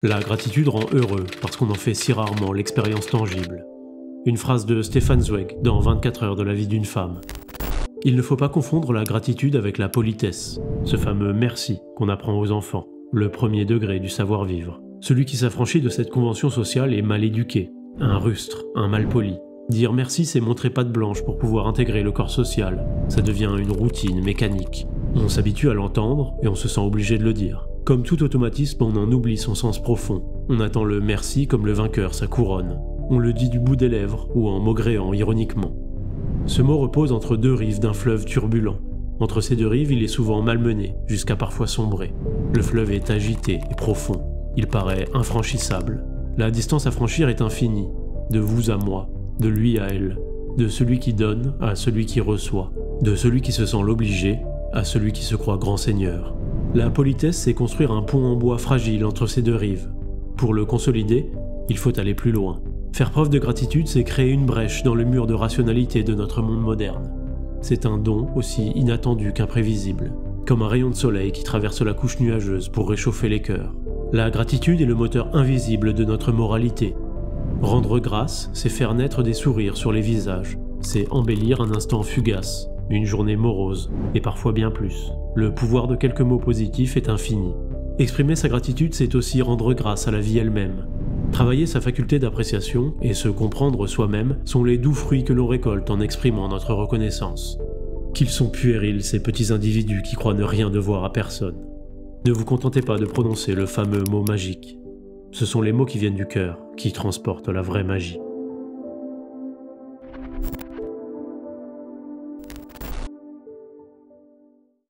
La gratitude rend heureux parce qu'on en fait si rarement l'expérience tangible. Une phrase de Stefan Zweig dans 24 heures de la vie d'une femme. Il ne faut pas confondre la gratitude avec la politesse, ce fameux merci qu'on apprend aux enfants, le premier degré du savoir-vivre. Celui qui s'affranchit de cette convention sociale est mal éduqué, un rustre, un malpoli. Dire merci, c'est montrer patte blanche pour pouvoir intégrer le corps social. Ça devient une routine mécanique. On s'habitue à l'entendre et on se sent obligé de le dire. Comme tout automatisme, on en oublie son sens profond. On attend le merci comme le vainqueur sa couronne. On le dit du bout des lèvres ou en maugréant ironiquement. Ce mot repose entre deux rives d'un fleuve turbulent. Entre ces deux rives, il est souvent malmené, jusqu'à parfois sombrer. Le fleuve est agité et profond. Il paraît infranchissable. La distance à franchir est infinie. De vous à moi, de lui à elle. De celui qui donne à celui qui reçoit. De celui qui se sent l'obligé à celui qui se croit grand seigneur. La politesse, c'est construire un pont en bois fragile entre ces deux rives. Pour le consolider, il faut aller plus loin. Faire preuve de gratitude, c'est créer une brèche dans le mur de rationalité de notre monde moderne. C'est un don aussi inattendu qu'imprévisible, comme un rayon de soleil qui traverse la couche nuageuse pour réchauffer les cœurs. La gratitude est le moteur invisible de notre moralité. Rendre grâce, c'est faire naître des sourires sur les visages. C'est embellir un instant fugace, une journée morose, et parfois bien plus. Le pouvoir de quelques mots positifs est infini. Exprimer sa gratitude, c'est aussi rendre grâce à la vie elle-même. Travailler sa faculté d'appréciation et se comprendre soi-même sont les doux fruits que l'on récolte en exprimant notre reconnaissance. Qu'ils sont puérils, ces petits individus qui croient ne rien devoir à personne. Ne vous contentez pas de prononcer le fameux mot magique. Ce sont les mots qui viennent du cœur qui transportent la vraie magie.